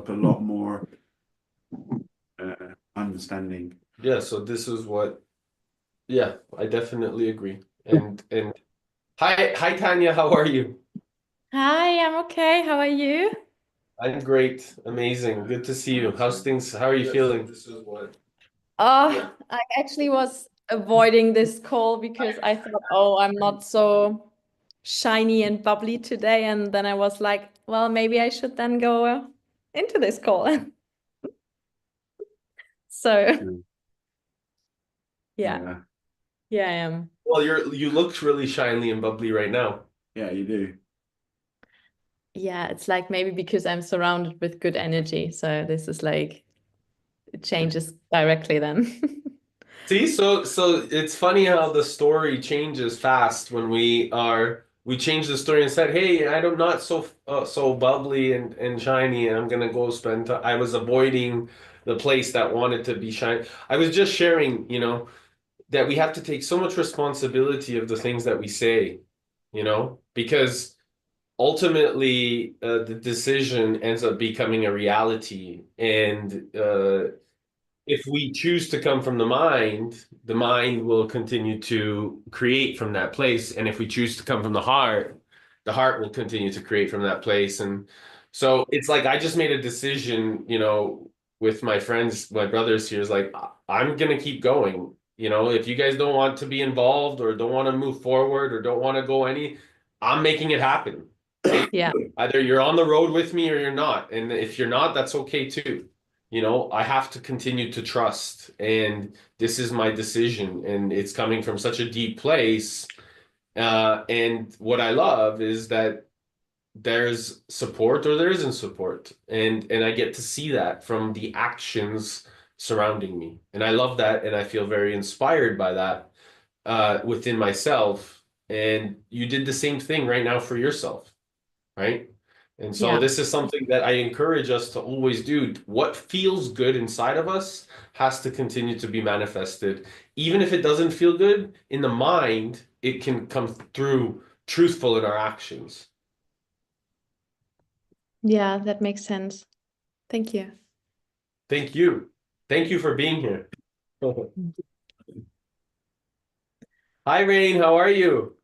develop a lot more understanding. Yeah, so this is what, yeah, I definitely agree. And hi Tanya, how are you? Hi, I'm okay. How are you? I'm great, amazing, good to see you. How's things? How are you feeling? This is what. Oh, I actually was avoiding this call because I thought, oh, I'm not so shiny and bubbly today. And then I was like, well, maybe I should then go into this call. So, Mm. yeah, Yeah, yeah, I am. Well, you look really shiny and bubbly right now. yeah, you do. Yeah, it's like maybe because I'm surrounded with good energy. So this is like, it changes directly then. See, so it's funny how the story changes fast when we change the story and said, "Hey, I'm not so bubbly and shiny, and I'm gonna go spend time." I was avoiding the place that wanted to be shiny. I was just sharing, that we have to take so much responsibility of the things that we say, because ultimately the decision ends up becoming a reality, and if we choose to come from the mind will continue to create from that place. And if we choose to come from the heart will continue to create from that place. And so it's like I just made a decision, with my friends, my brothers here, is like, I'm gonna keep going. If you guys don't want to be involved or don't want to move forward or don't want to go I'm making it happen. Yeah. Either you're on the road with me or you're not. And if you're not, that's okay too. I have to continue to trust, and this is my decision, and it's coming from such a deep place. And what I love is that there's support or there isn't support, and I get to see that from the actions surrounding me, and I love that, and I feel very inspired by that within myself. And you did the same thing right now for yourself, right? And so Yeah. this is something that I encourage us to always do. What feels good inside of us has to continue to be manifested. Even if it doesn't feel good in the mind, it can come through truthful in our actions. Yeah, that makes sense. Thank you. Thank you. Thank you for being here. Hi, Rain. How are you?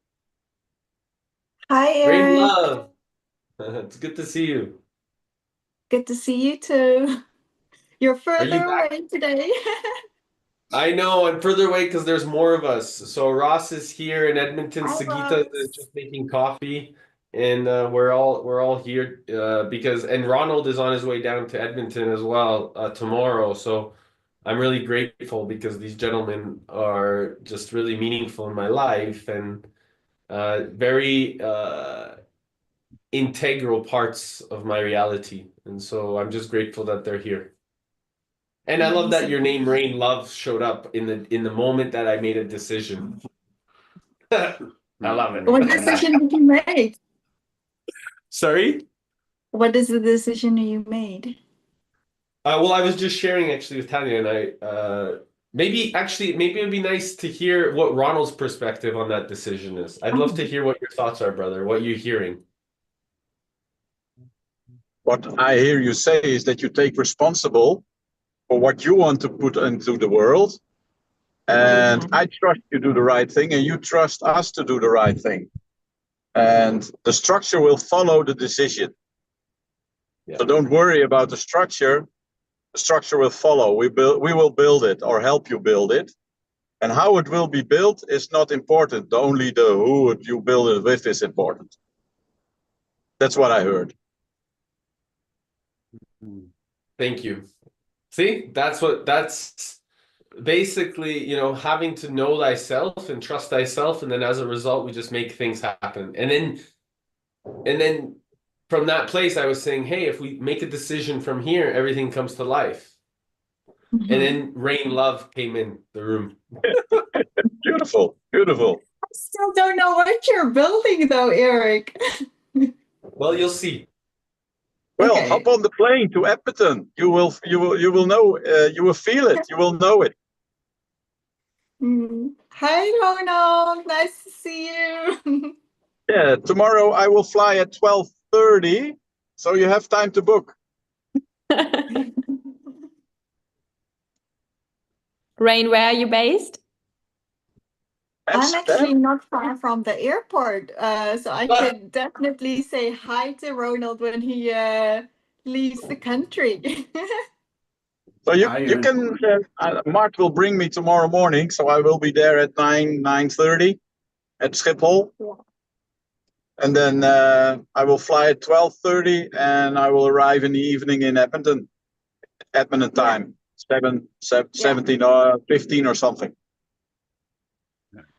Hi, Rain Eric. Love. It's good to see you. Good to see you too. You're Are further you back? away today. I know I'm further away because there's more of us. So Ross is here in Edmonton. Hi, Sagita is Ross. just making coffee, and we're all here and Ronald is on his way down to Edmonton as well tomorrow. So I'm really grateful because these gentlemen are just really meaningful in my life and very integral parts of my reality. And so I'm just grateful that they're here. And I love that Amazing. your name Rain Love showed up in the moment that I made a decision. I love it. What decision did you make? Sorry? What is the decision you made? Well, I was just sharing actually with Tanya and maybe it'd be nice to hear what Ronald's perspective on that decision is. I'd love to hear what your thoughts are, brother, what you're hearing. What I hear you say is that you take responsible for what you want to put into the world. And I trust you do the right thing, and you trust us to do the right thing. And the structure will follow the decision. Yeah. So don't worry about the structure. The structure will follow. We will build it or help you build it. And how it will be built is not important. Only the who you build it with is important. That's what I heard. Thank you. See, that's basically, having to know thyself and trust thyself, and then as a result, we just make things happen. And then from that place, I was saying, hey, if we make a decision from here, everything comes to life. And then Rain Love came in the room. Beautiful, beautiful. I still don't know what you're building though, Eric. Well, you'll see. Well, Okay. hop on the plane to Edmonton. You will know. You will feel it. You will know it. Hi, Ronald. Nice to see you. Yeah, tomorrow I will fly at 12:30, so you have time to book. Rain, where are you based? I'm Amsterdam? actually not far from the airport, so I could definitely say hi to Ronald when he leaves the country. So you Hi, you Erin. can Mart will bring me tomorrow morning, so I will be there at 9:30 at Schiphol, Yeah. and then I will fly at 12:30, and I will arrive in the evening in Edmonton Yeah. time, 17 Yeah. or 15 or something.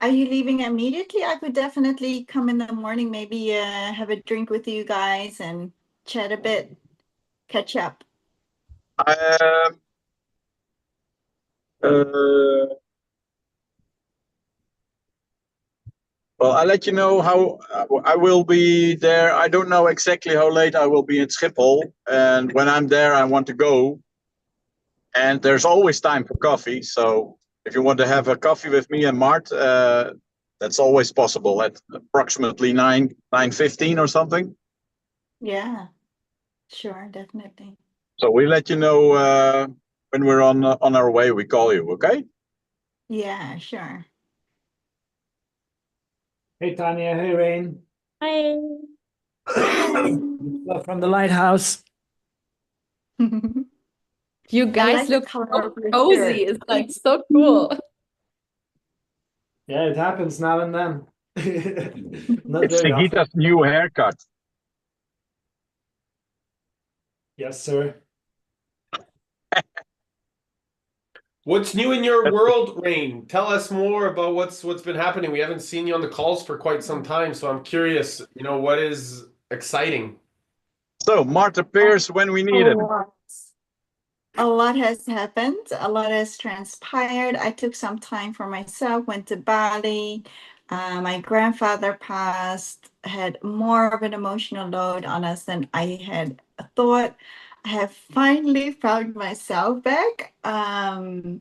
Are you leaving immediately? I could definitely come in the morning, maybe have a drink with you guys and chat a bit, catch up. Um, uh, well, I'll let you know how I will be there. I don't know exactly how late I will be in Schiphol, and when I'm there, I want to go. And there's always time for coffee. So if you want to have a coffee with me and Mart, that's always possible at approximately 9:15 or something. Yeah, sure, definitely. So we let you know when we're on our way. We call you, okay? Yeah, sure. Hey Tanya, hey Rain. Hi. Love from the Lighthouse. You I guys like the look color so of your cozy. shirt. It's like so cool. Yeah, it happens now and then. Not It's very often. Sigita's new haircut. Yes, sir. What's new in your world, Rain? Tell us more about what's been happening. We haven't seen you on the calls for quite some time, so I'm curious, what is exciting? So Mart appears when we need him. A lot has happened. A lot has transpired. I took some time for myself, went to Bali. My grandfather passed, had more of an emotional load on us than I had thought. I have finally found myself back. Yeah,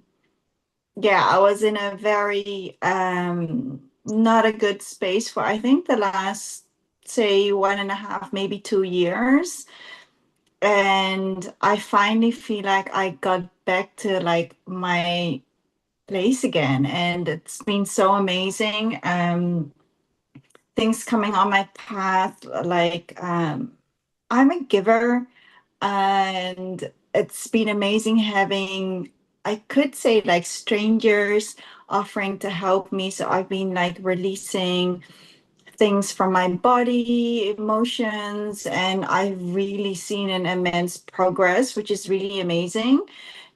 I was in a very not a good space for I think the last, say, 1.5, maybe 2 years. And I finally feel like I got back to like my place again, and it's been so amazing. Things coming on my path, like I'm a giver, and it's been amazing having, I could say, like strangers offering to help me. So I've been like releasing things from my body, emotions, and I've really seen an immense progress, which is really amazing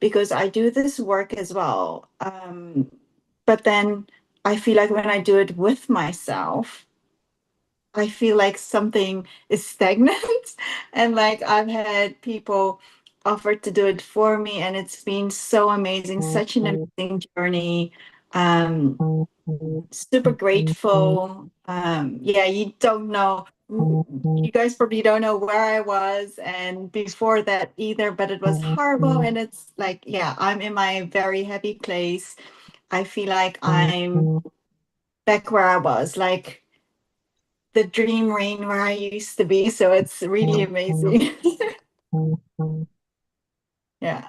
because I do this work as well. But then I feel like when I do it with myself, I feel like something is stagnant. And like I've had people offer to do it for me, and it's been so amazing, such an amazing journey. Super grateful. Yeah, you don't know. You guys probably don't know where I was and before that either, but it was horrible. And it's like, yeah, I'm in my very happy place. I feel like I'm back where I was, like the dream rain where I used to be. So it's really amazing. Yeah.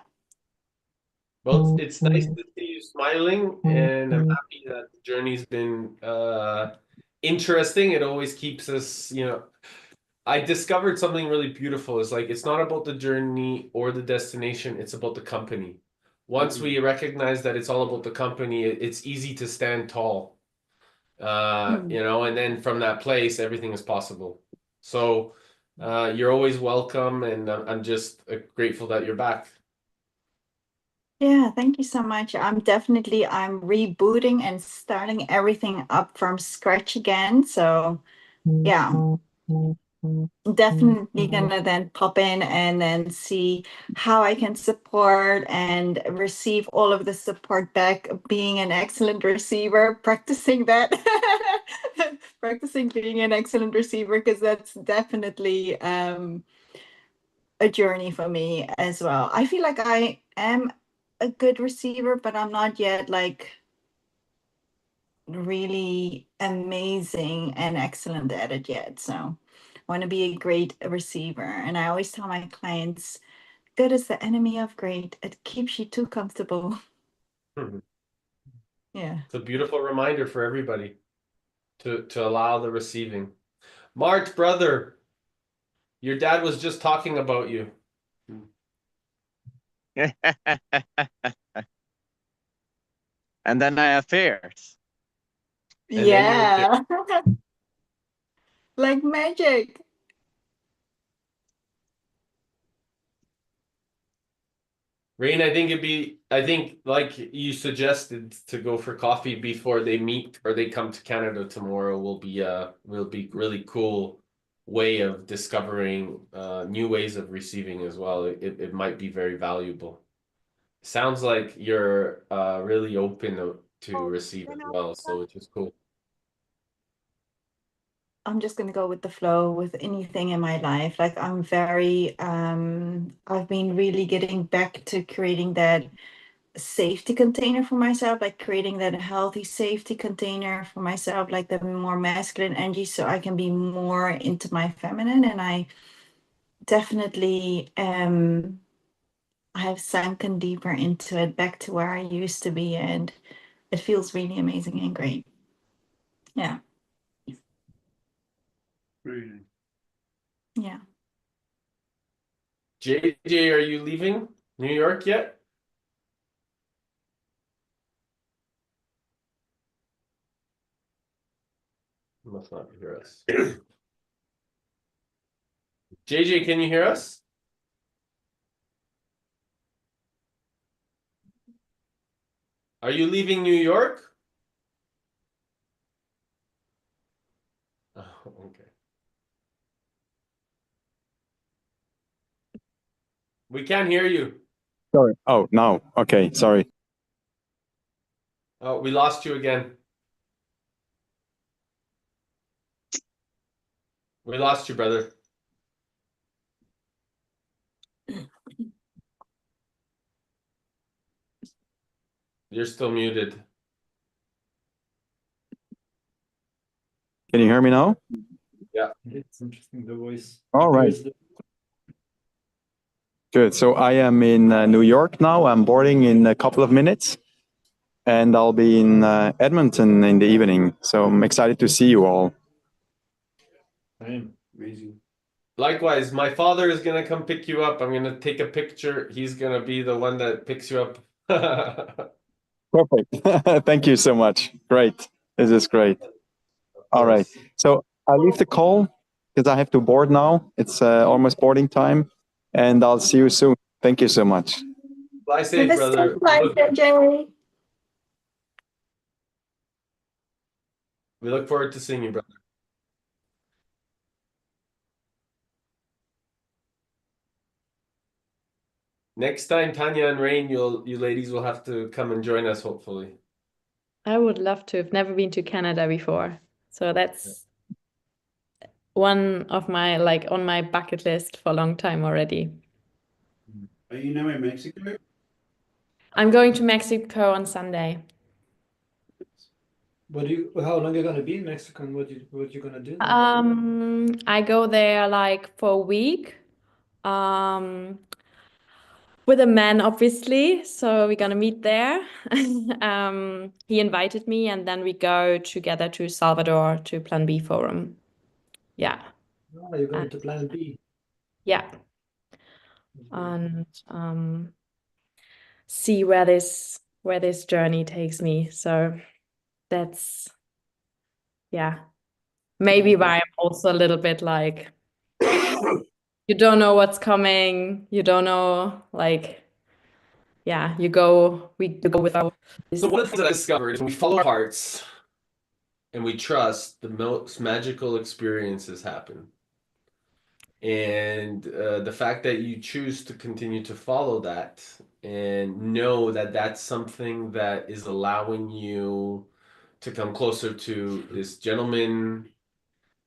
Well, it's nice to see you smiling, and I'm happy that the journey's been interesting. It always keeps us, I discovered something really beautiful. It's like it's not about the journey or the destination, it's about the company. Once we recognize that it's all about the company, it's easy to stand tall. And then from that place, everything is possible. So you're always welcome, and I'm just grateful that you're back. Yeah, thank you so much. I'm rebooting and starting everything up from scratch again. So yeah, definitely gonna then pop in and then see how I can support and receive all of the support back, being an excellent receiver, practicing that, practicing being an excellent receiver, because that's definitely a journey for me as well. I feel like I am a good receiver, but I'm not yet like really amazing and excellent at it yet. So I want to be a great receiver. And I always tell my clients, good is the enemy of great. It keeps you too comfortable. Yeah. It's a beautiful reminder for everybody to allow the receiving. Mart, brother, your dad was just talking about you. And then I have fears. And then you appear. Yeah. Like magic. Rain, I think like you suggested to go for coffee before they meet or they come to Canada tomorrow will be really cool way of discovering new ways of receiving as well. It might be very valuable. Sounds like you're really open to receive as well, so which is cool. I'm just gonna go with the flow with anything in my life. Like I'm very I've been really getting back to creating that safety container for myself, like creating that healthy safety container for myself, like the more masculine energy, so I can be more into my feminine. And I definitely I have sunken deeper into it, back to where I used to be, and it feels really amazing and great. Yeah. Really. Yeah. JJ, are you leaving New York yet? You must not hear us. JJ, can you hear us? Are you leaving New York? Oh, okay. We can't hear you. Sorry. Oh, no. Okay, sorry. Oh, we lost you again. We lost you, brother. You're still muted. Can you hear me now? It's interesting, the voice. All right. Good. So I am in New York now. I'm boarding in a couple of minutes, and I'll be in Edmonton in the evening. So I'm excited to see you all. Amazing. Likewise, my father is gonna come pick you up. I'm gonna take a picture. He's gonna be the one that picks you up. Perfect. Thank you so much. Great. This is great. All right. So I'll leave the call because I have to board now. It's almost boarding time, and I'll see you soon. Thank you so much. Fly Have safe, a brother. safe flight, JJ. We look forward to seeing you, brother. Next time, Tanya and Rain, you ladies will have to come and join us, hopefully. I would love to. I've never been to Canada before. So that's one of my like on my bucket list for a long time already. Are you now in Mexico? I'm going to Mexico on Sunday. How long are you gonna be in Mexico and what you gonna do there? I go there like for a week. With a man, obviously. So we're gonna meet there. He invited me, and then we go together to Salvador to Plan B Forum. Yeah. Oh, you're going to Plan B. Yeah. And see where this journey takes me. So that's maybe why I'm also a little bit like you don't know what's coming. You don't know we go with our So one of the things that I discovered is when we follow our hearts and we trust, the most magical experiences happen. And the fact that you choose to continue to follow that and know that that's something that is allowing you to come closer to this gentleman,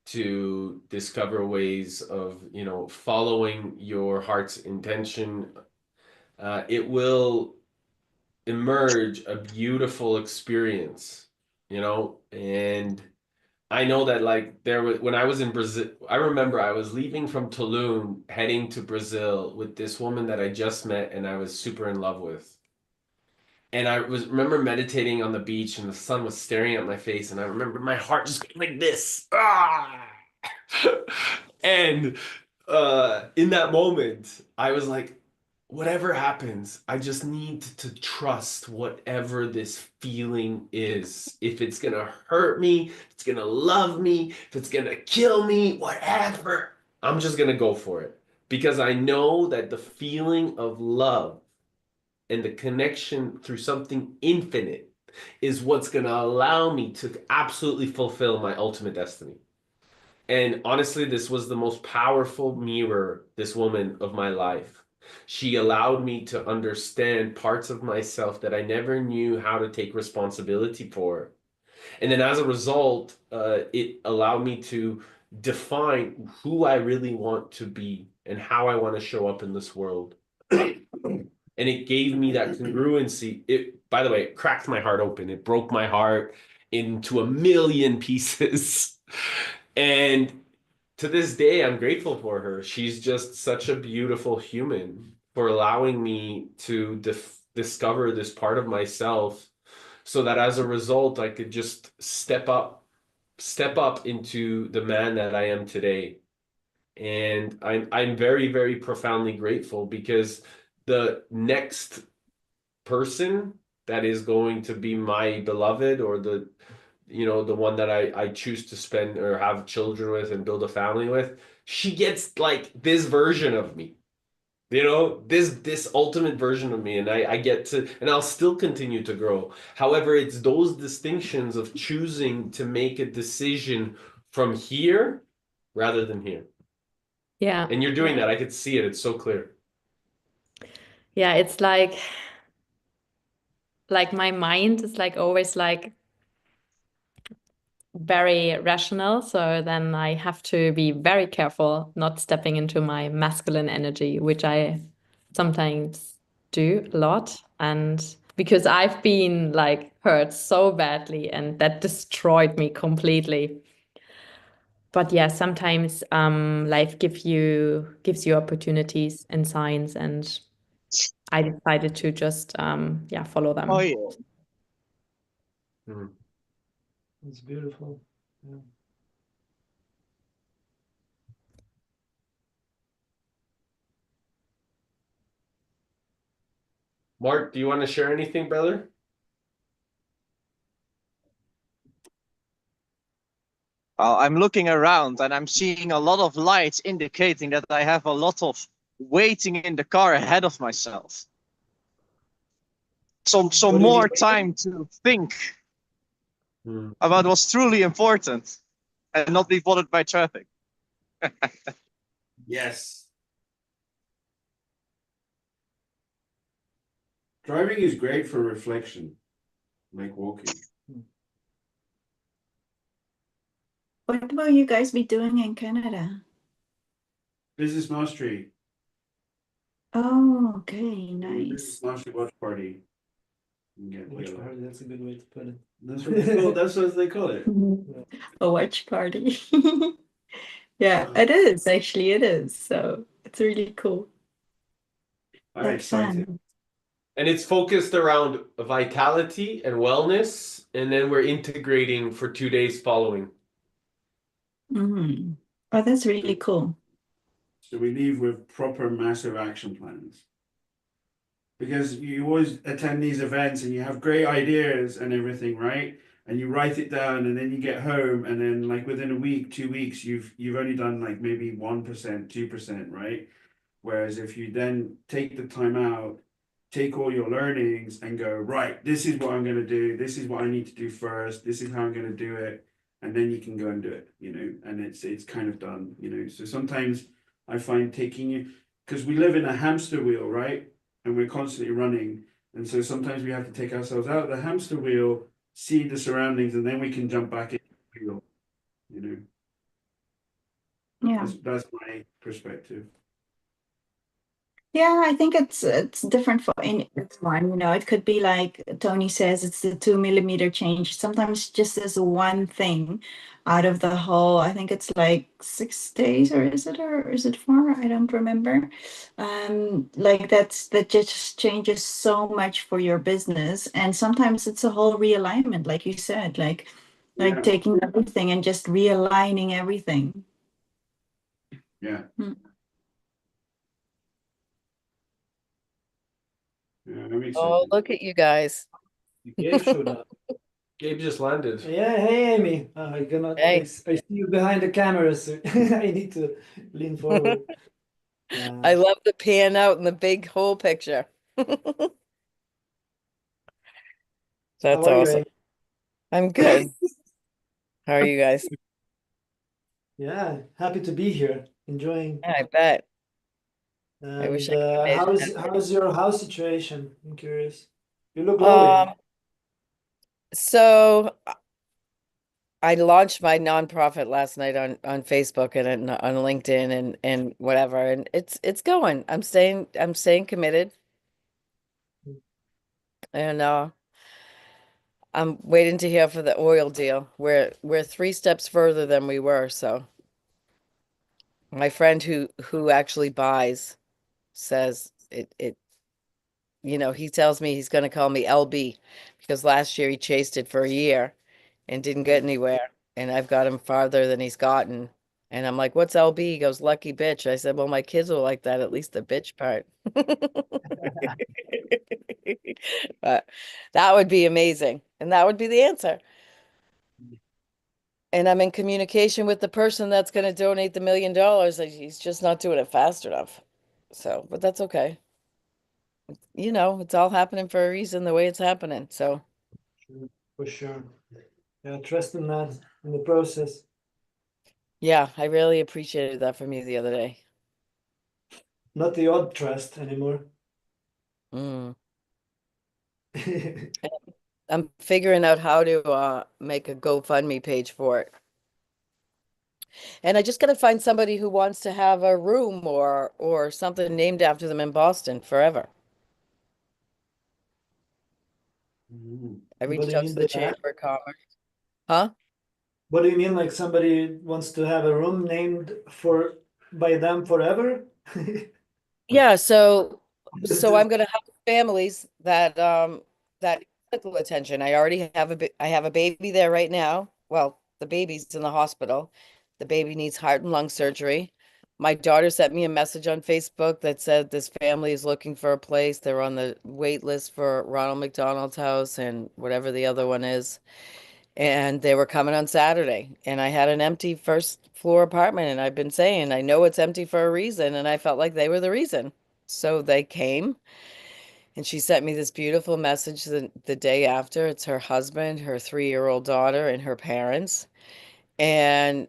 to discover ways of, following your heart's intention, it will emerge a beautiful experience, and I know that like there was when I was in Brazil, I remember I was leaving from Tulum heading to Brazil with this woman that I just met and I was super in love with. And I remember meditating on the beach, and the sun was staring at my face, and I remember my heart just going like this. Ah! And in that moment, I was like, whatever happens, I just need to trust whatever this feeling is. If it's gonna hurt me, if it's gonna love me, if it's gonna kill me, whatever, I'm just gonna go for it. Because I know that the feeling of love and the connection through something infinite is what's going to allow me to absolutely fulfill my ultimate destiny. And honestly, this was the most powerful mirror, this woman of my life. She allowed me to understand parts of myself that I never knew how to take responsibility for. And then as a result, it allowed me to define who I really want to be and how I want to show up in this world. And it gave me that congruency. It, by the way, it cracked my heart open. It broke my heart into a million pieces. And to this day, I'm grateful for her. She's just such a beautiful human for allowing me to discover this part of myself, so that as a result, I could just step up into the man that I am today. And I'm very, very profoundly grateful, because the next person that is going to be my beloved, or the one that I choose to spend or have children with and build a family with, she gets like this version of me, this ultimate version of me, and I get to, and I'll still continue to grow. However, it's those distinctions of choosing to make a decision from here rather than here. Yeah. And you're doing that. I could see it. It's so clear. Yeah, it's like my mind is like always like very rational. So then I have to be very careful not stepping into my masculine energy, which I sometimes do a lot. And because I've been like hurt so badly, and that destroyed me completely. But yeah, sometimes life gives you opportunities and signs, and I decided to just follow them. Oh yeah. Mhm. It's beautiful. Yeah. Mark, do you want to share anything, brother? I'm looking around and I'm seeing a lot of lights indicating that I have a lot of waiting in the car ahead of myself. Some What did more you- time to think Hmm. about what's truly important and not be bothered by traffic. Yes. Driving is great for reflection, like walking. What will you guys be doing in Canada? Business mastery. Oh, okay, nice. Business mastery watch party. Yeah, Watch yeah. party, that's a good way to put it. That's what they call. That's what they call it. A watch party. Yeah, it is actually, it is. So it's really cool. I'm That's excited. fun. And it's focused around vitality and wellness, and then we're integrating for 2 days following. Mm. Oh, that's really cool. So we leave with proper massive action plans. Because you always attend these events and you have great ideas and everything, right? And you write it down, and then you get home, and then like within a week, 2 weeks, you've only done like maybe 1%, 2%, right? Whereas if you then take the time out, take all your learnings and go, right, this is what I'm going to do. This is what I need to do first. This is how I'm going to do it. And then you can go and do it, and it's kind of done, So sometimes I find taking you, because we live in a hamster wheel, right? And we're constantly running. And so sometimes we have to take ourselves out of the hamster wheel, see the surroundings, and then we can jump back into the wheel, Yeah. That's my perspective. Yeah, I think it's different for everyone. It could be like Tony says, it's the 2 millimeter change. Sometimes just as one thing, out of the whole, I think it's like 6 days, or is it 4? I don't remember. Like that just changes so much for your business. And sometimes it's a whole realignment, like you said, like Yeah. taking everything and just realigning everything. Yeah. Hmm. Yeah, I'm excited. Oh, look at you guys. Gabe showed up. Gabe just landed. Yeah, hey Amy. I cannot. Hey. I see you behind the camera, so I need to lean forward. I love the pan out and the big whole picture. That's How are you, awesome. Amy? I'm good. How are you guys? Yeah, happy to be here, enjoying. I bet. And wish I could imagine how's your house situation? I'm curious. You look glowing. So I launched my nonprofit last night on Facebook and on LinkedIn and whatever, and it's going. I'm staying committed, and I'm waiting to hear for the oil deal. We're 3 steps further than we were. So my friend who actually buys says it. He tells me he's going to call me LB because last year he chased it for a year and didn't get anywhere. And I've got him farther than he's gotten. And I'm like, what's LB? He goes, lucky bitch. I said, well, my kids will like that, at least the bitch part. But that would be amazing. And that would be the answer. And I'm in communication with the person that's going to donate the $1 million. He's just not doing it fast enough. So, but that's okay. It's all happening for a reason, the way it's happening. So, For sure. Yeah, trust in that, in the process. yeah, I really appreciated that from you the other day. Not the odd trust anymore. Mm. I'm figuring out how to make a GoFundMe page for it. And I just got to find somebody who wants to have a room or something named after them in Boston forever. I What reached do you out mean to the by that? Chamber of Commerce. Huh? What do you mean, like somebody wants to have a room named by them forever? Yeah, so I'm gonna have families that need medical attention. I have a baby there right now. Well, the baby's in the hospital. The baby needs heart and lung surgery. My daughter sent me a message on Facebook that said this family is looking for a place. They're on the wait list for Ronald McDonald's house and whatever the other one is. And they were coming on Saturday, and I had an empty first floor apartment, and I've been saying, I know it's empty for a reason, and I felt like they were the reason. So they came, and she sent me this beautiful message the day after. It's her husband, her 3-year-old daughter, and her parents. And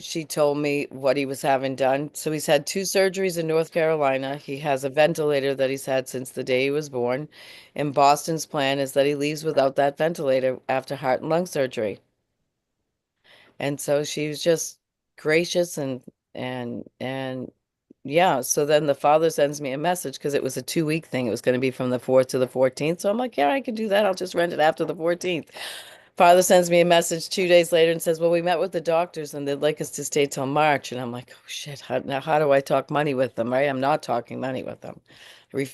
she told me what he was having done. So he's had 2 surgeries in North Carolina. He has a ventilator that he's had since the day he was born. And Boston's plan is that he leaves without that ventilator after heart and lung surgery. And so she was just gracious and yeah, so then the father sends me a message because it was a 2-week thing. It was going to be from the 4th to the 14th. So I'm like, yeah, I can do that. I'll just rent it after the 14th. Father sends me a message 2 days later and says, well, we met with the doctors and they'd like us to stay till March. And I'm like, oh shit, now how do I talk money with them, right? I'm not talking money with them.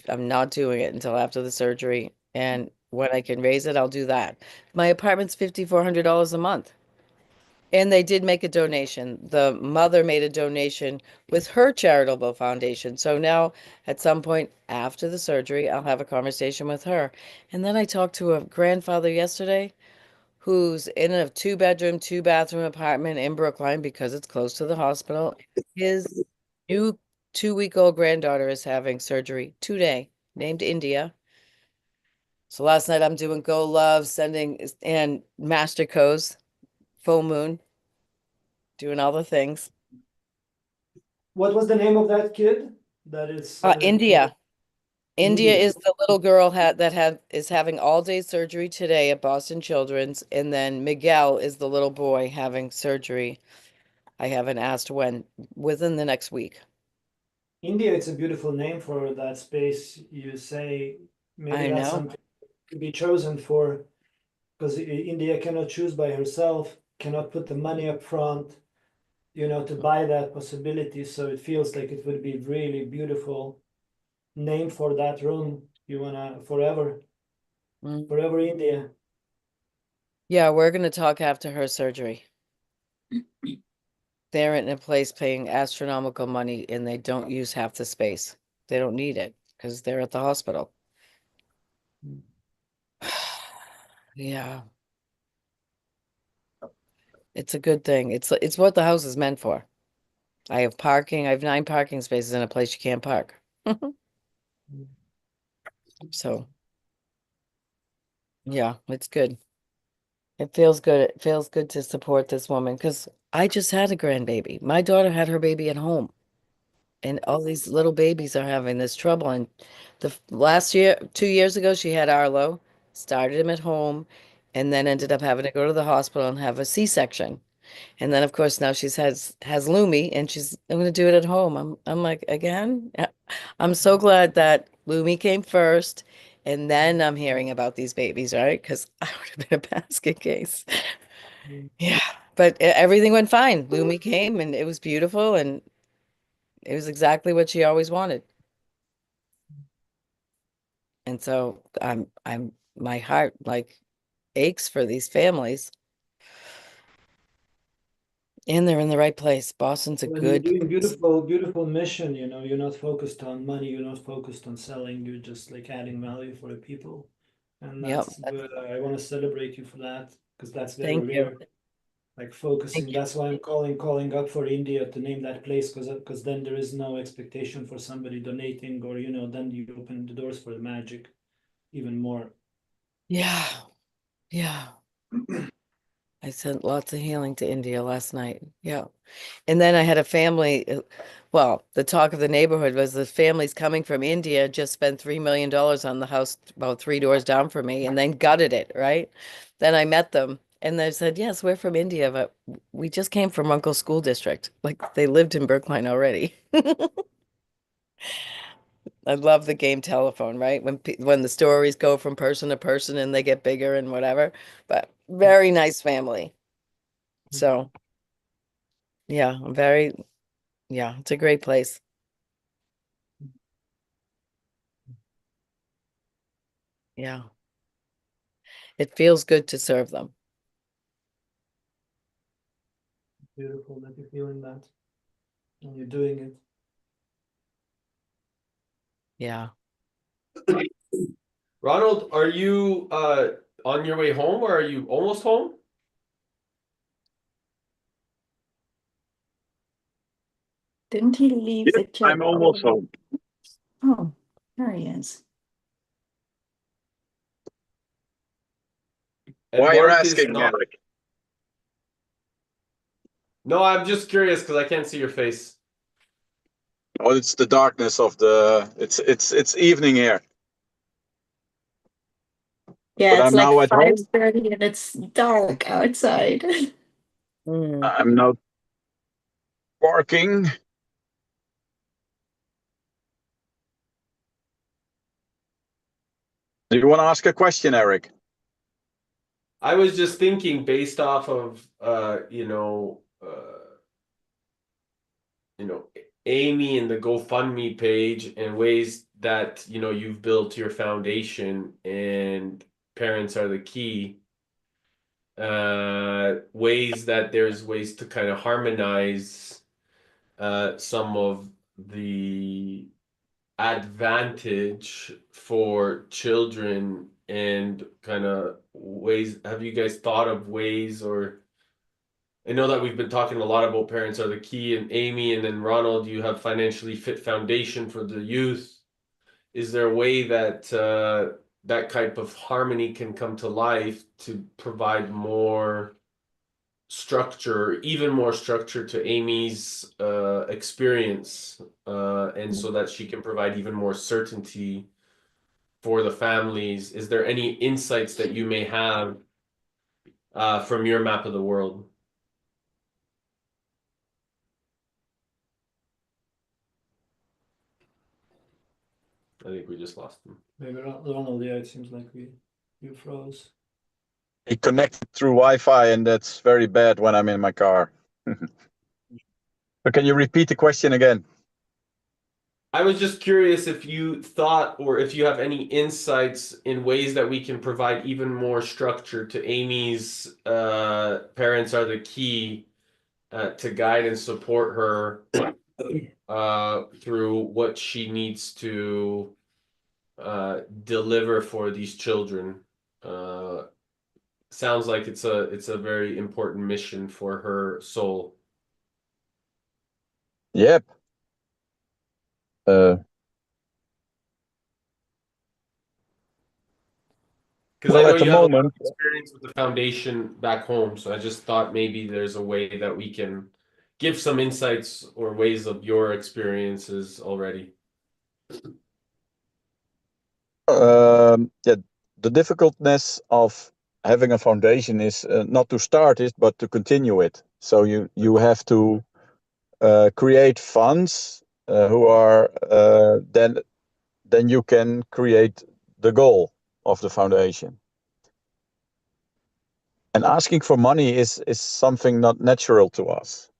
I'm not doing it until after the surgery. And when I can raise it, I'll do that. My apartment's $5,400 a month. And they did make a donation. The mother made a donation with her charitable foundation. So now, at some point after the surgery, I'll have a conversation with her. And then I talked to a grandfather yesterday who's in a 2-bedroom, 2-bathroom apartment in Brookline because it's close to the hospital. His new 2-week-old granddaughter is having surgery today, named India. So last night I'm doing Go Love, sending and Master Co's, full moon, doing all the things. What was the name of that kid? That is India. India India. is the little girl is having all-day surgery today at Boston Children's, and then Miguel is the little boy having surgery. I haven't asked when, within the next week. India, it's a beautiful name for that space. You say maybe I that's know. something to be chosen for, because India cannot choose by herself. cannot put the money up front, to buy that possibility. So it feels like it would be really beautiful name for that room. You wanna forever India. Yeah, we're gonna talk after her surgery. They're in a place paying astronomical money and they don't use half the space. They don't need it because they're at the hospital. Yeah. It's a good thing. It's what the house is meant for. I have parking. I have 9 parking spaces in a place you can't park. So, yeah, it's good. It feels good. It feels good to support this woman because I just had a grandbaby. My daughter had her baby at home, and all these little babies are having this trouble. And last year, 2 years ago, she had Arlo, started him at home, and then ended up having to go to the hospital and have a C-section. And then of course now has Lumi and I'm gonna do it at home. I'm like, again? I'm so glad that Lumi came first and then I'm hearing about these babies, right? Because I would have been a basket case. Yeah. But everything went fine. Lumi came and it was beautiful and it was exactly what she always wanted. And so my heart like aches for these families. And they're in the right place. Boston's a When you're good doing place. beautiful mission, you're not focused on money, you're not focused on selling, you're just like adding value for the people. And Yep. that's I want to celebrate you for that, because that's very Thank you. rare. Like focusing, Thank you. that's why I'm calling up for India to name that place, because then there is no expectation for somebody donating, or then you open the doors for the magic even more. Yeah. Yeah. I sent lots of healing to India last night. Yeah. And then I had a family, well, the talk of the neighborhood was the families coming from India just spent $3 million on the house about 3 doors down from me and then gutted it, right? Then I met them and they said, yes, we're from India, but we just came from Uncle School District. Like they lived in Brookline already. I love the game telephone, right? When the stories go from person to person and they get bigger and whatever. But very nice family. So, yeah, yeah, it's a great place. Yeah. It feels good to serve them. Beautiful that you're feeling that and you're doing it. Yeah. Ronald, are you on your way home or are you almost home? Didn't he leave Yes, the chat? I'm almost home. Oh, there he is. And Why you're Mark is asking, not. Eric? No, I'm just curious because I can't see your face. Oh, it's the darkness of the. It's evening here. Yeah, But it's I'm like now at home. 5:30 and it's dark outside. Mm. I'm now parking. Do you want to ask a question, Eric? I was just thinking based off of Amy and the GoFundMe page and ways that you've built your foundation and parents are the key. Ways that there's ways to kind of harmonize some of the advantage for children and kind of ways. Have you guys thought of ways, or I know that we've been talking a lot about parents are the key, and Amy and then Ronald, you have financially fit foundation for the youth. Is there a way that that type of harmony can come to life to provide more structure, even more structure to Amy's experience, and so that she can provide even more certainty for the families? Is there any insights that you may have from your map of the world? I think we just lost them. Maybe Ronald, yeah, it seems like you froze. He connected through Wi-Fi, and that's very bad when I'm in my car. So can you repeat the question again? I was just curious if you thought or if you have any insights in ways that we can provide even more structure to Amy's parents are the key to guide and support her through what she needs to deliver for these children. Sounds like it's a very important mission for her soul. Yep. Because Well, I know at the you have a lot moment, of experience with the foundation back home, so I just thought maybe there's a way that we can give some insights or ways of your experiences already. yeah, the difficultness of having a foundation is not to start it, but to continue it. So you have to create funds who are then you can create the goal of the foundation. And asking for money is something not natural to us.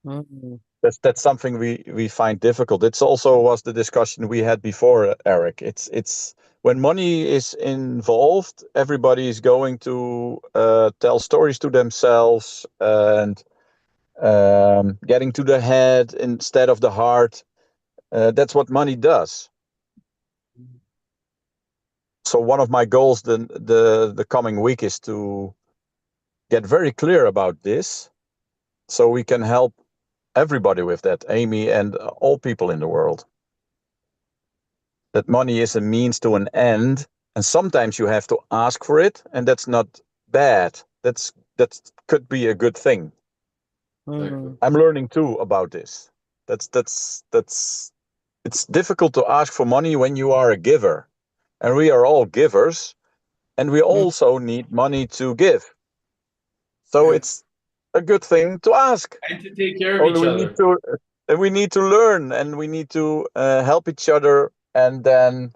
Mhm. That's something we find difficult. It's also was the discussion we had before, Eric. It's when money is involved, everybody is going to tell stories to themselves and getting to the head instead of the heart. That's what money does. So one of my goals the coming week is to get very clear about this, so we can help everybody with that, Amy and all people in the world. That money is a means to an end, and sometimes you have to ask for it, and that's not bad. That could be a good thing. Mhm. I'm learning too about this. That's it's difficult to ask for money when you are a giver, and we are all givers, and we also need money to give. So it's a good thing to ask. And to take care of Only each other. we need to learn, and we need to help each other, and then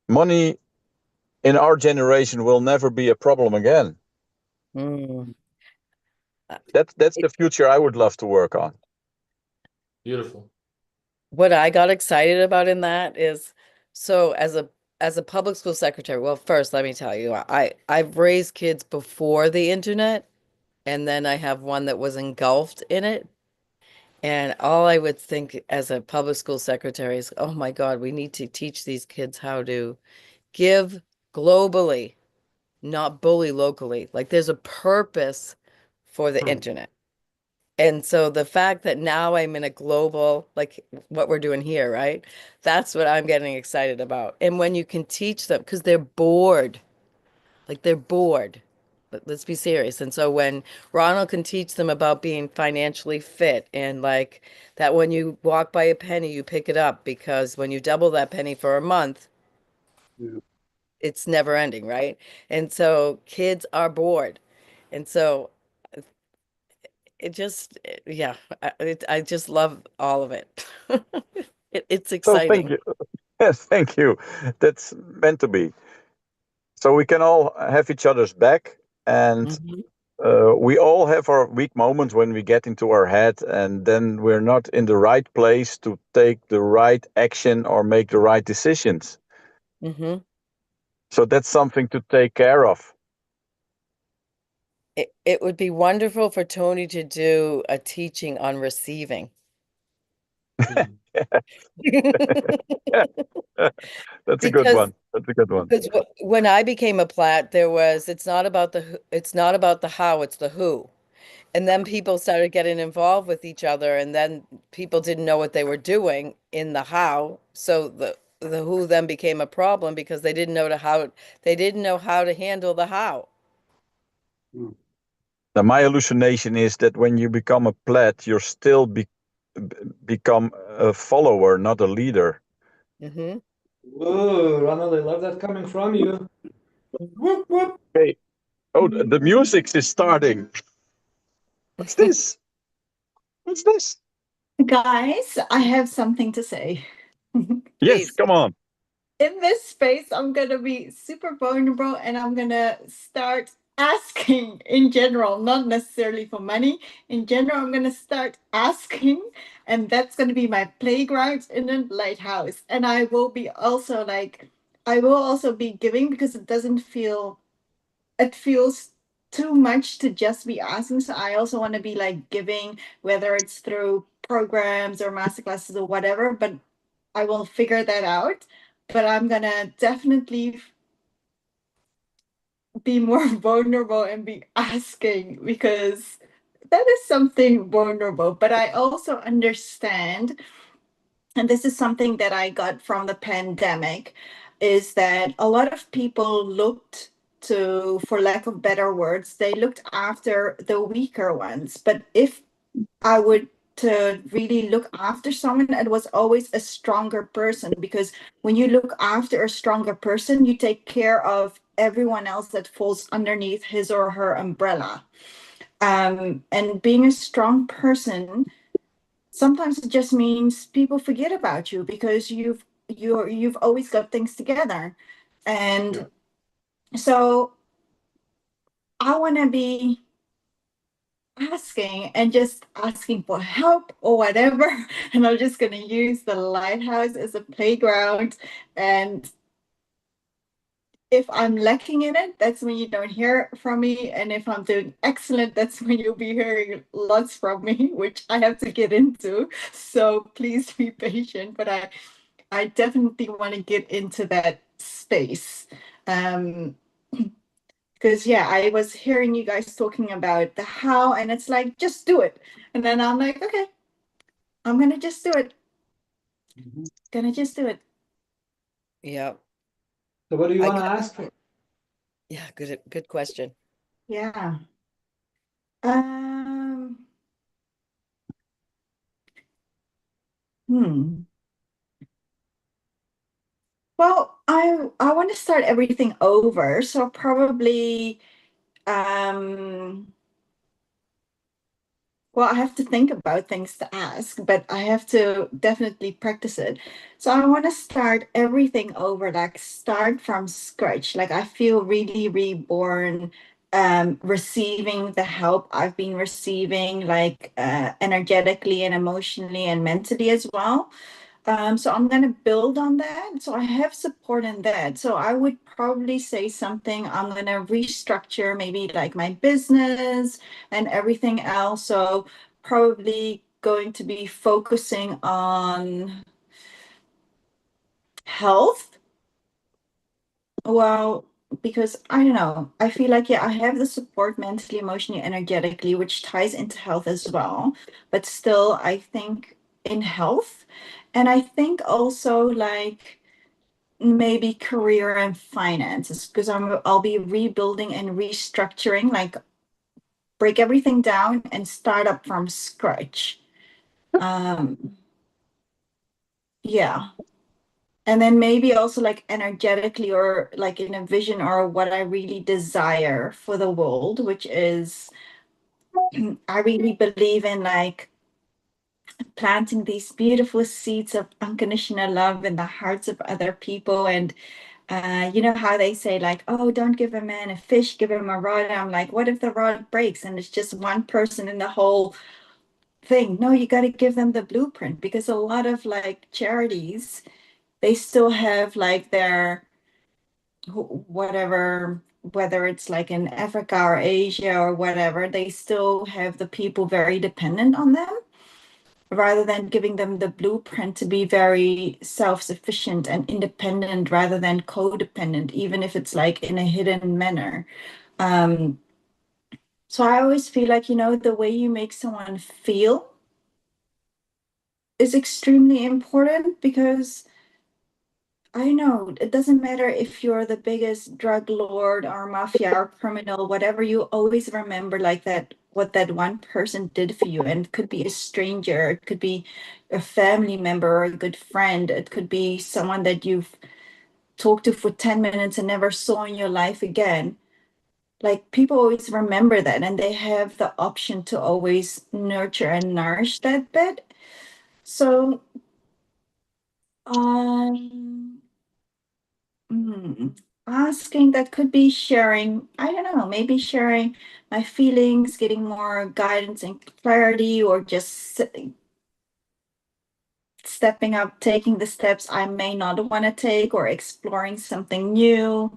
money in our generation will never be a problem again. Mhm. That's the future I would love to work on. Beautiful. What I got excited about in that is, so as a public school secretary, well, first let me tell you, I've raised kids before the internet, and then I have one that was engulfed in it. And all I would think as a public school secretary is, oh my God, we need to teach these kids how to give globally, not bully locally. Like there's a purpose for the internet. And so the fact that now I'm in a global, like what we're doing here, right? That's what I'm getting excited about. And when you can teach them, because they're bored, like they're bored. But let's be serious. And so when Ronald can teach them about being financially fit and like that when you walk by a penny, you pick it up because when you double that penny for a month, it's never ending, right? And so kids are bored. And so it just, yeah, I just love all of it. It's So thank exciting. you. Yes, thank you. That's meant to be. So we can all have each other's back, and Mhm. we all have our weak moments when we get into our head, and then we're not in the right place to take the right action or make the right decisions. Mhm. So that's something to take care of. It would be wonderful for Tony to do a teaching on receiving. That's a good Because one. That's a good one. when I became a plat, there was it's not about the how, it's the who. And then people started getting involved with each other, and then people didn't know what they were doing in the how. So the who then became a problem because they didn't know how to handle the how. Now, my hallucination is that when you become a plat, you're still become a follower, not a leader. Mm-hmm. Whoa, Ronald, I love that coming from you. Whoop, whoop. Hey, oh, the music is starting. What's this? What's this? Guys, I have something to say. Yes, Please. come on. in this space, I'm gonna be super vulnerable and I'm gonna start asking in general, not necessarily for money. In general, I'm gonna start asking, and that's gonna be my playground in a lighthouse. And I will be also like, I will also be giving because it feels too much to just be asking. So I also want to be like giving, whether it's through programs or masterclasses or whatever, but I will figure that out. But I'm gonna definitely be more vulnerable and be asking because that is something vulnerable. But I also understand, and this is something that I got from the pandemic, is that a lot of people looked to, for lack of better words, they looked after the weaker ones. But if I would to really look after someone, it was always a stronger person, because when you look after a stronger person, you take care of everyone else that falls underneath his or her umbrella. And being a strong person, sometimes it just means people forget about you because you've always got things together. And so I want to be asking and just asking for help or whatever. And I'm just going to use the lighthouse as a playground. And if I'm lacking in it, that's when you don't hear from me. And if I'm doing excellent, that's when you'll be hearing lots from me, which I have to get into. So please be patient. But I definitely want to get into that space. Because yeah, I was hearing you guys talking about the how, and it's like, just do it. And then I'm like, okay, I'm gonna just do it. Gonna just do it. Yeah. So what do you I want to got- ask for? Yeah, good question. Yeah. Um, hmm. Well, I want to start everything over. So probably well, I have to think about things to ask, but I have to definitely practice it. So I want to start everything over, like start from scratch. Like I feel really reborn, receiving the help I've been receiving, like energetically and emotionally and mentally as well. So I'm going to build on that. So I have support in that. So I would probably say something, I'm going to restructure maybe like my business and everything else. So probably going to be focusing on health. Well, because I don't know, I feel like, yeah, I have the support mentally, emotionally, energetically, which ties into health as well. But still, I think in health. And I think also like, maybe career and finances, because I'll be rebuilding and restructuring, like break everything down and start up from scratch. Yeah. And then maybe also like energetically or like in a vision or what I really desire for the world, which is I really believe in like planting these beautiful seeds of unconditional love in the hearts of other people. And you know how they say like, oh, don't give a man a fish, give him a rod. I'm like, what if the rod breaks and it's just one person in the whole thing? No, you got to give them the blueprint, because a lot of like charities, they still have like their whatever, whether it's like in Africa or Asia or whatever, they still have the people very dependent on them, rather than giving them the blueprint to be very self-sufficient and independent rather than codependent, even if it's like in a hidden manner. Um, so I always feel like, the way you make someone feel is extremely important, because I know it doesn't matter if you're the biggest drug lord or mafia or criminal, whatever, you always remember like that, what that one person did for you. And it could be a stranger, it could be a family member or a good friend, it could be someone that you've talked to for 10 minutes and never saw in your life again. Like people always remember that, and they have the option to always nurture and nourish that bit. So, um, Asking, that could be sharing, I don't know, maybe sharing my feelings, getting more guidance and clarity, or just stepping up, taking the steps I may not want to take, or exploring something new.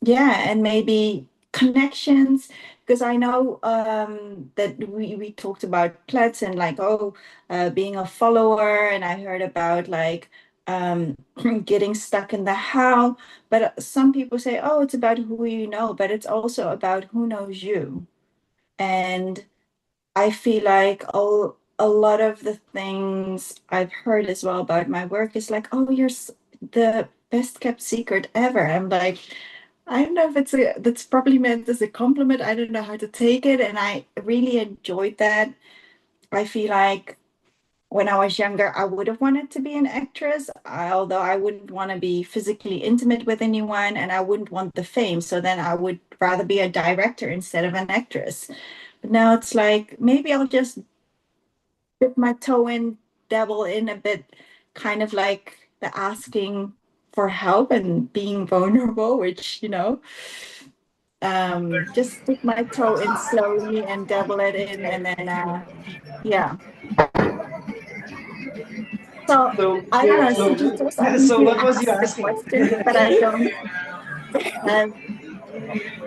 Yeah, and maybe connections, because I know that we talked about plats and like, oh, being a follower, and I heard about like getting stuck in the how, but some people say, oh, it's about who you know, but it's also about who knows you. And I feel like a lot of the things I've heard as well about my work is like, oh, the best kept secret ever. I'm like, I don't know if that's probably meant as a compliment. I don't know how to take it. And I really enjoyed that. I feel like when I was younger, I would have wanted to be an actress, although I wouldn't want to be physically intimate with anyone and I wouldn't want the fame. So then I would rather be a director instead of an actress. But now it's like maybe I'll just dip my toe in, dabble in a bit, kind of like the asking for help and being vulnerable, which, just dip my toe in slowly and dabble it in, and then, yeah. So So, I don't know, so, Suggestos, I think so you what was you asked the asking? question, but have,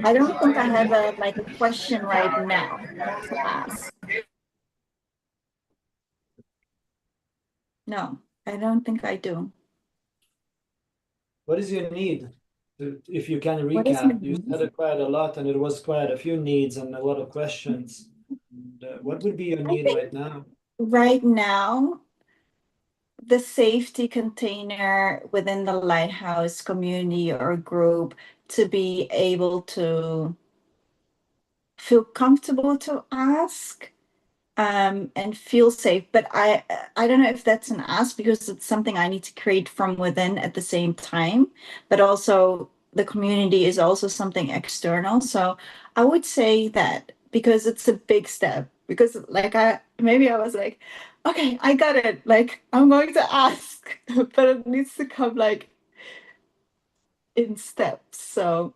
I don't think I have like a question right now to ask. No, I don't think I do. What is your need? If you can What is my recap, you need? said it quite a lot, and it was quite a few needs and a lot of questions. And, what would be your I need think right now? right now, the safety container within the Lighthouse community or group to be able to feel comfortable to ask and feel safe. But I don't know if that's an ask because it's something I need to create from within at the same time. But also the community is also something external. So I would say that because it's a big step. Because like maybe I was like, okay, I got it. Like I'm going to ask, but it needs to come like in steps. So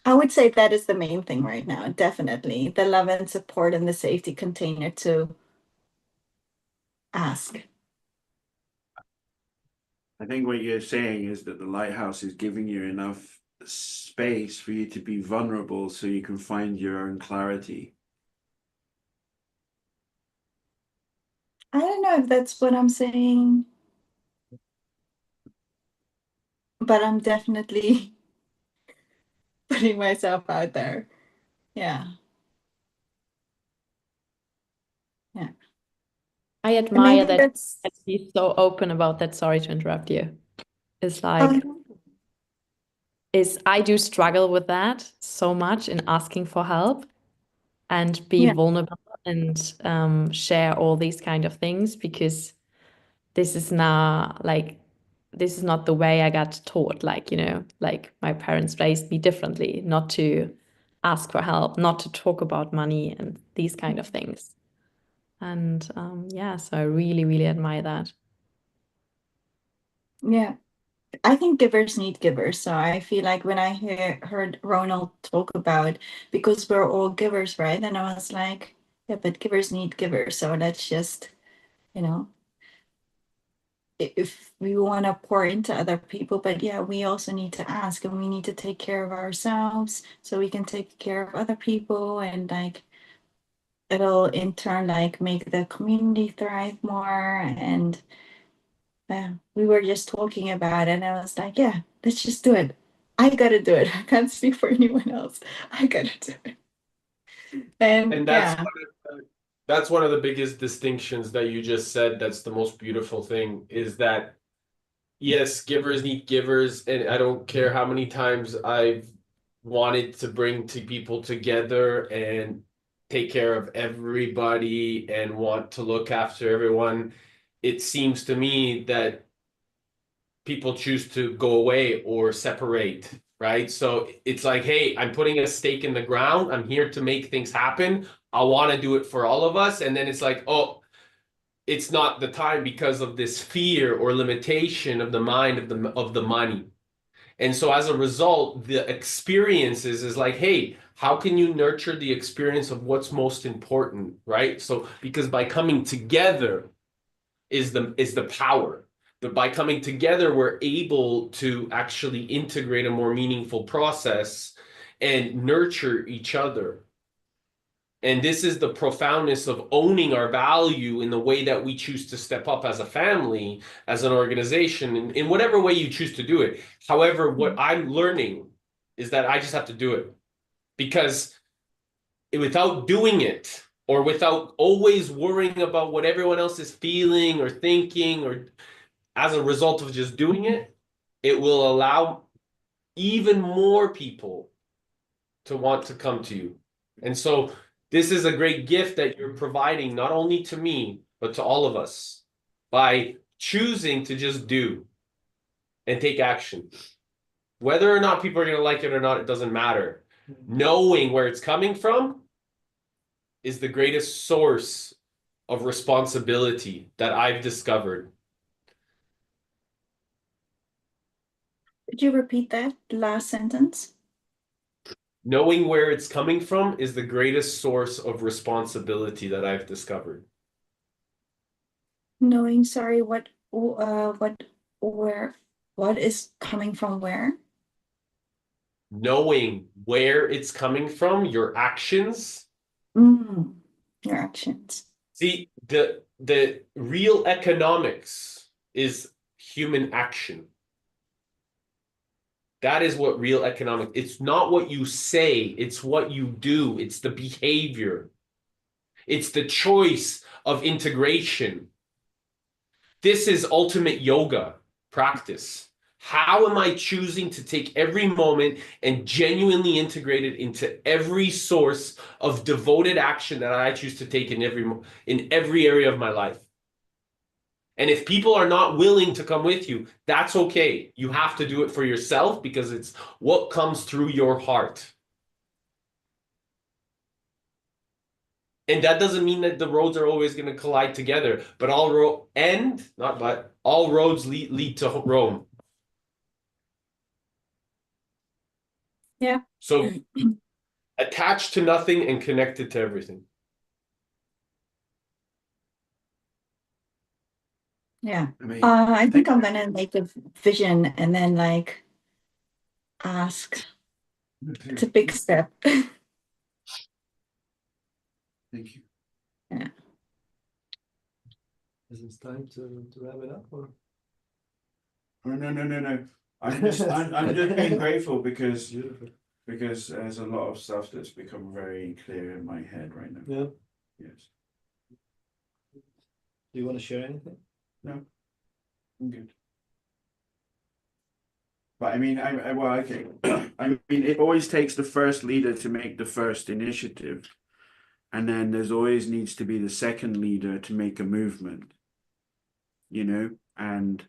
I would say that is the main thing right now, definitely. The love and support and the safety container to ask. I think what you're saying is that the lighthouse is giving you enough space for you to be vulnerable so you can find your own clarity. I don't know if that's what I'm saying, but I'm definitely putting myself out there. Yeah. Yeah. I And admire maybe that that's he's so open about that. Sorry to interrupt you. It's like, I do struggle with that so much in asking for help and be yeah. vulnerable and share all these kind of things because this is this is not the way I got taught. Like my parents raised me differently, not to ask for help, not to talk about money and these kind of things. And yeah, so I really, really admire that. Yeah. I think givers need givers. So I feel like when I heard Ronald talk about because we're all givers, right? And I was like, yeah, but givers need givers. So that's just, you know, if we want to pour into other people, but yeah, we also need to ask and we need to take care of ourselves so we can take care of other people, and like it'll in turn like make the community thrive more. And we were just talking about it and I was like, yeah, let's just do it. I gotta do it. I can't speak for anyone else. I gotta do it. And that's yeah. that's one of the biggest distinctions that you just said. That's the most beautiful thing is that yes, givers need givers, and I don't care how many times I've wanted to bring people together and take care of everybody and want to look after everyone. It seems to me that people choose to go away or separate, right? So it's like, hey, I'm putting a stake in the ground. I'm here to make things happen. I want to do it for all of us. And then it's like, oh, it's not the time because of this fear or limitation of the mind of the money. And so as a result, the experiences is like, hey, how can you nurture the experience of what's most important, right? So because by coming together is the power. But by coming together, we're able to actually integrate a more meaningful process and nurture each other. And this is the profoundness of owning our value in the way that we choose to step up as a family, as an organization, in whatever way you choose to do it. However, what I'm learning is that I just have to do it, because without doing it, or without always worrying about what everyone else is feeling or thinking, or as a result of just doing it, it will allow even more people to want to come to you. And so this is a great gift that you're providing, not only to me, but to all of us, by choosing to just do and take action. Whether or not people are going to like it or not, it doesn't matter. Knowing where it's coming from is the greatest source of responsibility that I've discovered. Could you repeat that last sentence? Knowing where it's coming from is the greatest source of responsibility that I've discovered. Knowing, sorry, what is coming from where? Knowing where it's coming from, your actions. Your actions. See, the real economics is human action. That is what real economic, it's not what you say, it's what you do, it's the behavior. It's the choice of integration. This is ultimate yoga practice. How am I choosing to take every moment and genuinely integrate it into every source of devoted action that I choose to take in every area of my life? And if people are not willing to come with you, that's okay. You have to do it for yourself, because it's what comes through your heart. And that doesn't mean that the roads are always going to collide together, but all roads lead to Rome. Yeah. So attached to nothing and connected to everything. Yeah. I mean, I think I'm gonna make a vision and then like ask. It's a big step. Thank you. Yeah. Is it time to wrap it up, or? Oh, no. I'm just being grateful because there's a lot of stuff that's become very clear in my head right now. Yeah. Yes. Do you want to share anything? No. I'm good. But I mean, okay. I mean, it always takes the first leader to make the first initiative, and then there's always needs to be the second leader to make a movement. You know, and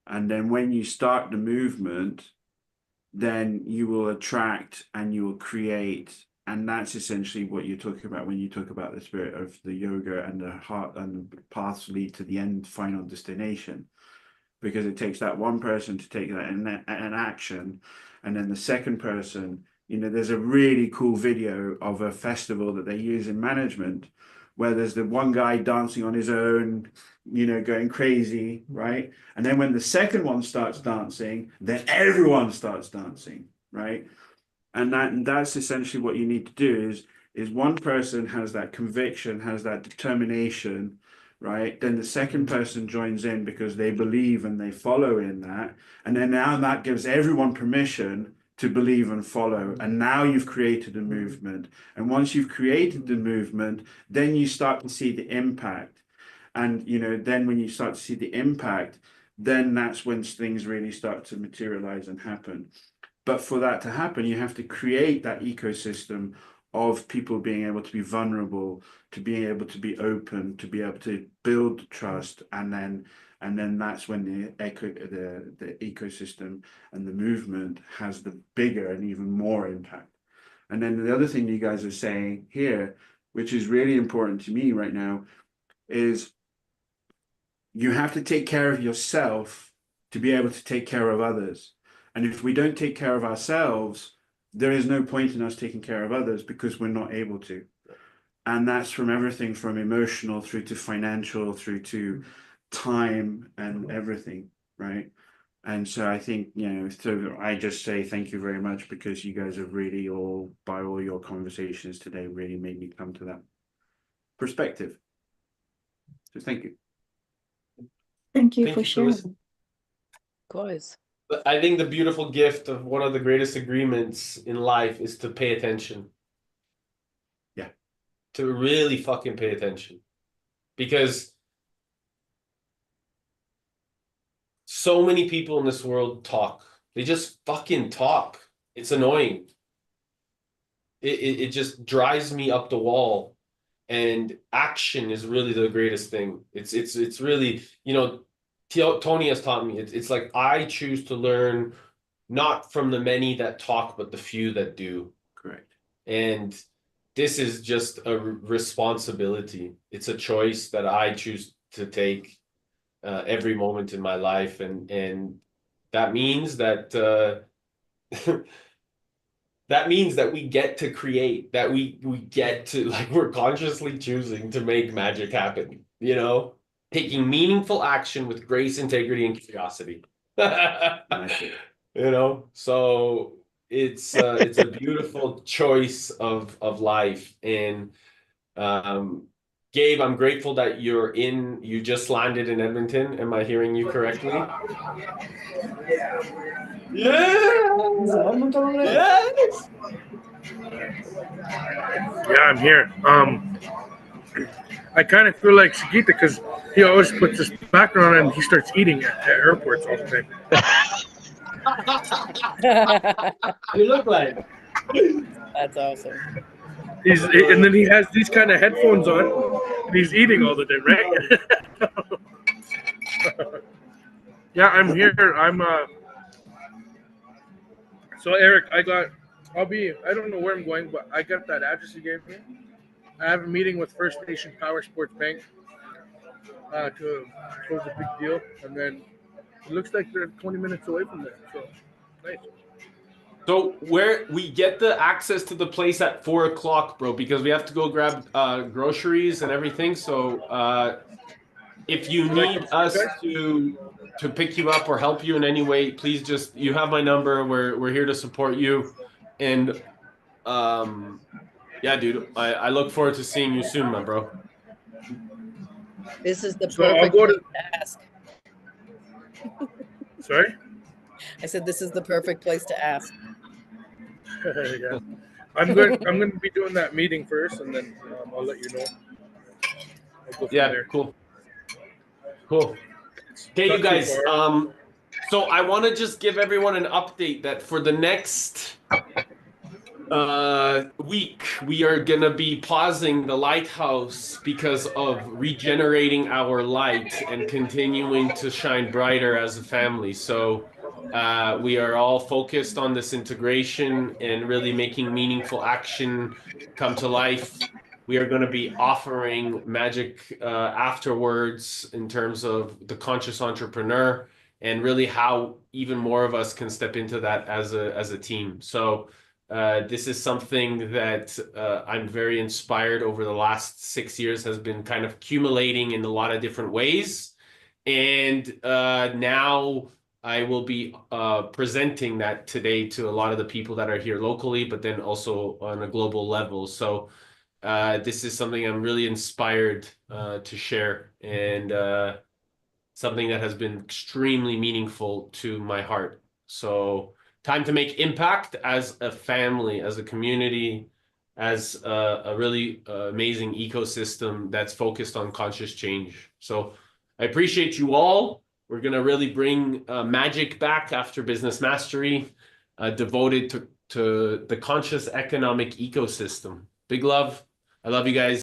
then when you start the movement, then you will attract and you will create, and that's essentially what you're talking about when you talk about the spirit of the yoga and the heart and the paths lead to the end final destination. Because it takes that one person to take that an action, and then the second person, you know, there's a really cool video of a festival that they use in management where there's the one guy dancing on his own, you know, going crazy, right? And then when the second one starts dancing, then everyone starts dancing, right? And that's essentially what you need to do is one person has that conviction, has that determination, right? Then the second person joins in because they believe and they follow in that. And then now that gives everyone permission to believe and follow. And now you've created a movement. And once you've created the movement, then you start to see the impact. And, you know, then when you start to see the impact, then that's when things really start to materialize and happen. But for that to happen, you have to create that ecosystem of people being able to be vulnerable, to be able to be open, to be able to build trust, and then that's when the ecosystem and the movement has the bigger and even more impact. And then the other thing you guys are saying here, which is really important to me right now, is you have to take care of yourself to be able to take care of others. And if we don't take care of ourselves, there is no point in us taking care of others because we're not able to. And that's from everything from emotional through to financial, through to time and everything, right? And so I think, so I just say thank you very much because you guys have really by all your conversations today, really made me come to that perspective. So thank you. Thank you Thank for you for sharing. listening. Of course. I think the beautiful gift of one of the greatest agreements in life is to pay attention. Yeah. To really fucking pay attention. Because so many people in this world talk. They just fucking talk. It's annoying. It just drives me up the wall. And action is really the greatest thing. It's really, Tony has taught me. It's like I choose to learn not from the many that talk, but the few that do. Correct. And this is just a responsibility. It's a choice that I choose to take every moment in my life, and that means that that means that we get to create, that we get to, like, we're consciously choosing to make magic happen, taking meaningful action with grace, integrity, and curiosity. So it's a beautiful choice of life. And Gabe, I'm grateful that you just landed in Edmonton. Am I hearing you correctly? Yes. Yeah, I'm here. I kind of feel like Sagita because he always puts his background on and he starts eating at airports all the time. You look like. That's awesome. And then he has these kind of headphones on and he's eating all the time, right? Yeah, I'm here. So Eric, I don't know where I'm going, but I got that address you gave me. I have a meeting with First Nation Power Sports Bank to close a big deal, and then it looks like they're 20 minutes away from there. So nice. So where we get the access to the place at 4:00, bro, because we have to go grab groceries and everything. So if you need us to pick you up or help you in any way, please you have my number. We're here to support you. And yeah, dude, I look forward to seeing you soon, my bro. This is the So I'll perfect go place to. to ask. Sorry? I said this is the perfect place to ask. Yeah. I'm going to be doing that meeting first, and then I'll let you know. I'll go from there. Cool. Okay, you guys. So I want to just give everyone an update that for the next week we are gonna be pausing the Lighthouse because of regenerating our light and continuing to shine brighter as a family. So we are all focused on this integration and really making meaningful action come to life. We are going to be offering magic afterwards in terms of the conscious entrepreneur and really how even more of us can step into that as a team. So this is something that I'm very inspired over the last 6 years, has been kind of accumulating in a lot of different ways. And now I will be presenting that today to a lot of the people that are here locally, but then also on a global level. So this is something I'm really inspired to share, and something that has been extremely meaningful to my heart. So time to make impact as a family, as a community, as a really amazing ecosystem that's focused on conscious change. So I appreciate you all. We're going to really bring magic back after Business Mastery, devoted to the conscious economic ecosystem. Big love. I love you guys.